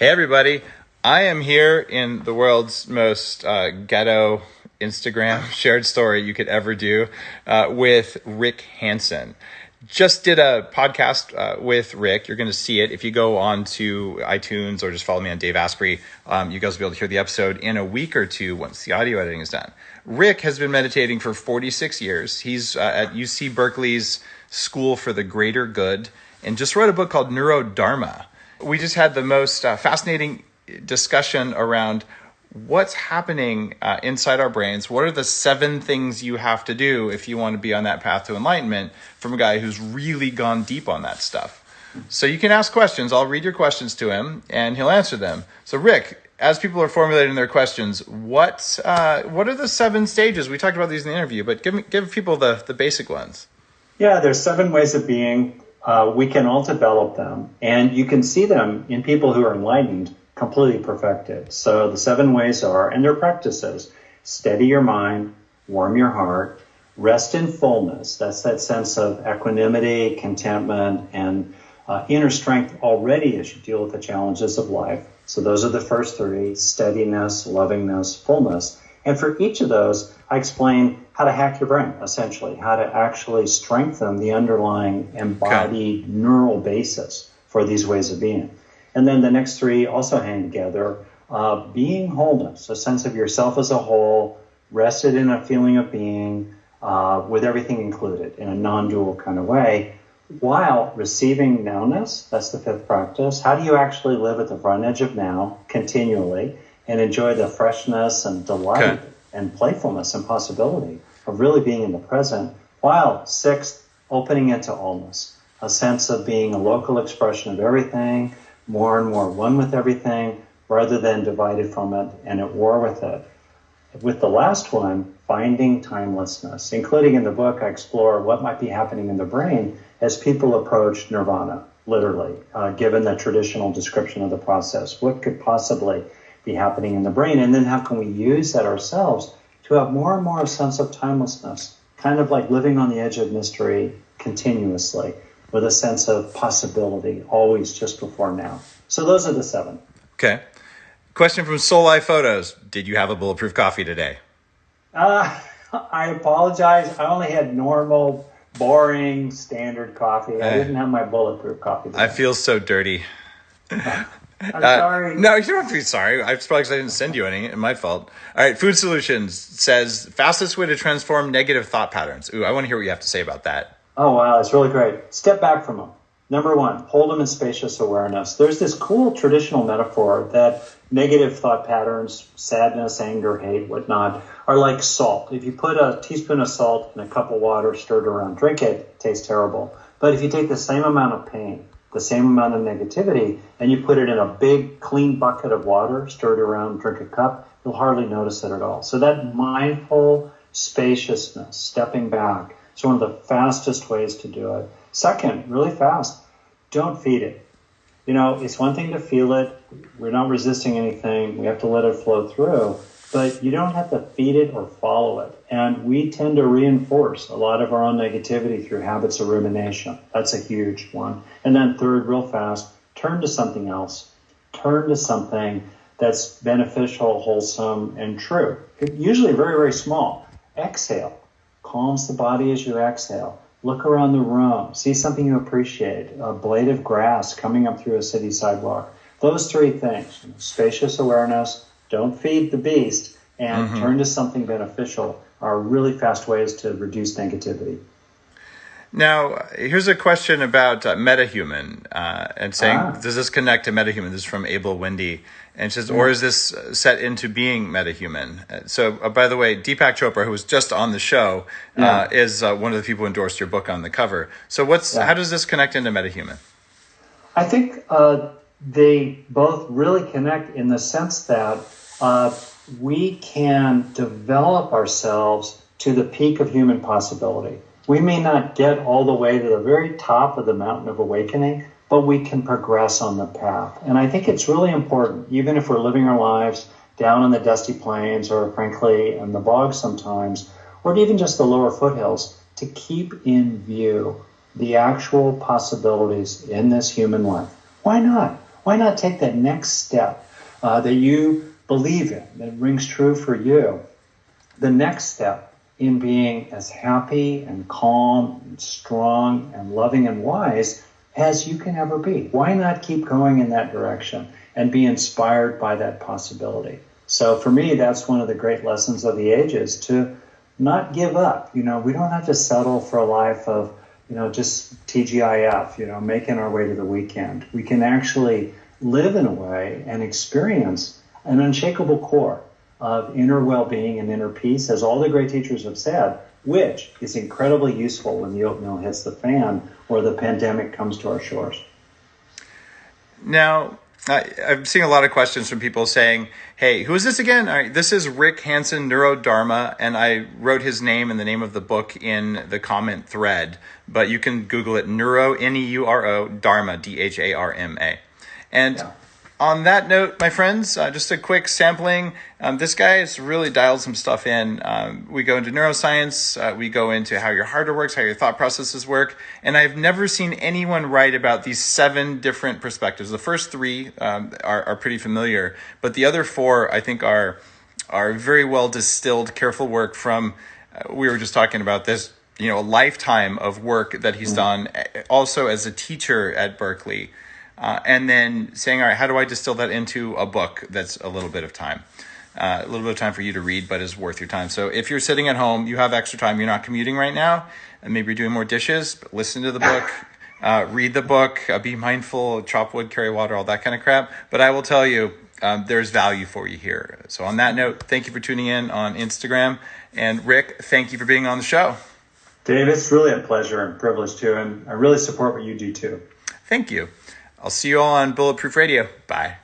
Hey, everybody. I am here in the world's most ghetto Instagram shared story you could ever do with Rick Hanson. Just did a podcast with Rick. You're going to see it. If you go on to iTunes or just follow me on Dave Asprey, you guys will be able to hear the episode in a week or two once the audio editing is done. Rick has been meditating for 46 years. He's at UC Berkeley's School for the Greater Good and just wrote a book called Neurodharma. We just had the most fascinating discussion around what's happening inside our brains. What are the 7 things you have to do if you want to be on that path to enlightenment from a guy who's really gone deep on that stuff. So you can ask questions. I'll read your questions to him and he'll answer them. So Rick, as people are formulating their questions, what are the 7 stages? We talked about these in the interview, but give people the basic ones. Yeah, there's 7 ways of being. We can all develop them, and you can see them in people who are enlightened, completely perfected. So the 7 ways are, and they're practices: steady your mind, warm your heart, rest in fullness. That's that sense of equanimity, contentment, and inner strength already as you deal with the challenges of life. So those are the first 3: steadiness, lovingness, fullness. And for each of those, I explain how to hack your brain, essentially, how to actually strengthen the underlying embodied neural basis for these ways of being. And then the next 3 also hang together. Being wholeness, a sense of yourself as a whole, rested in a feeling of being, with everything included in a non-dual kind of way, while receiving nowness. That's the 5th practice. How do you actually live at the front edge of now continually and enjoy the freshness and delight and playfulness and possibility of really being in the present, while 6th, opening into allness, a sense of being a local expression of everything, more and more one with everything, rather than divided from it and at war with it. With the last one, finding timelessness, including in the book, I explore what might be happening in the brain as people approach nirvana, literally, given the traditional description of the process. What could possibly be happening in the brain, and then how can we use that ourselves to have more and more a sense of timelessness, kind of like living on the edge of mystery continuously, with a sense of possibility always just before now. So those are the 7. Okay. Question from Soul Life Photos. Did you have a bulletproof coffee today? I apologize. I only had normal, boring, standard coffee. I didn't have my bulletproof coffee today. I feel so dirty. I'm sorry. No, you don't have to be sorry. It's probably because I didn't send you any. It's my fault. All right. Food Solutions says, fastest way to transform negative thought patterns. Ooh, I want to hear what you have to say about that. Oh, wow. That's really great. Step back from them. Number 1, hold them in spacious awareness. There's this cool traditional metaphor that negative thought patterns, sadness, anger, hate, whatnot, are like salt. If you put a teaspoon of salt in a cup of water, stir it around, drink it, it tastes terrible. But if you take the same amount of pain, the same amount of negativity, and you put it in a big, clean bucket of water, stir it around, drink a cup, you'll hardly notice it at all. So that mindful spaciousness, stepping back, is one of the fastest ways to do it. Second, really fast, don't feed it. You know, it's one thing to feel it. We're not resisting anything. We have to let it flow through. But you don't have to feed it or follow it. And we tend to reinforce a lot of our own negativity through habits of rumination. That's a huge one. And then third, real fast, turn to something else. Turn to something that's beneficial, wholesome, and true. Usually very, very small. Exhale. Calms the body as you exhale. Look around the room. See something you appreciate. A blade of grass coming up through a city sidewalk. Those 3 things. Spacious awareness, don't feed the beast, and turn to something beneficial are really fast ways to reduce negativity. Now, here's a question about Metahuman and saying, does this connect to Metahuman? This is from Abel Wendy. And she says, or is this set into being Metahuman? So, by the way, Deepak Chopra, who was just on the show, is one of the people who endorsed your book on the cover. So how does this connect into Metahuman? I think they both really connect in the sense that we can develop ourselves to the peak of human possibility. We may not get all the way to the very top of the mountain of awakening, but we can progress on the path. And I think it's really important, even if we're living our lives down in the dusty plains or frankly in the bogs sometimes, or even just the lower foothills, to keep in view the actual possibilities in this human life. Why not? why not take that next step that you believe in, that rings true for you? The next step in being as happy and calm and strong and loving and wise as you can ever be. Why not keep going in that direction and be inspired by that possibility? So for me, that's one of the great lessons of the ages, to not give up. We don't have to settle for a life of, just TGIF, making our way to the weekend. We can actually live in a way and experience an unshakable core of inner well-being and inner peace, as all the great teachers have said, which is incredibly useful when the oatmeal hits the fan or the pandemic comes to our shores. Now, I'm seeing a lot of questions from people saying, hey, who is this again? All right, this is Rick Hanson, Neurodharma, and I wrote his name and the name of the book in the comment thread, but you can Google it, Neuro, Dharma, Dharma. And on that note, my friends, just a quick sampling. This guy has really dialed some stuff in. We go into neuroscience. We go into how your heart works, how your thought processes work. And I've never seen anyone write about these 7 different perspectives. The first 3 are pretty familiar, but the other 4, I think, are very well distilled, careful work from, we were just talking about this, a lifetime of work that he's done, also as a teacher at Berkeley. And then saying, all right, how do I distill that into a book that's a little bit of time? A little bit of time for you to read, but is worth your time. So if you're sitting at home, you have extra time, you're not commuting right now, and maybe you're doing more dishes, but listen to the book, read the book, be mindful, chop wood, carry water, all that kind of crap. But I will tell you, there's value for you here. So on that note, thank you for tuning in on Instagram. And Rick, thank you for being on the show. Dave, it's really a pleasure and privilege too, and I really support what you do too. Thank you. I'll see you all on Bulletproof Radio. Bye.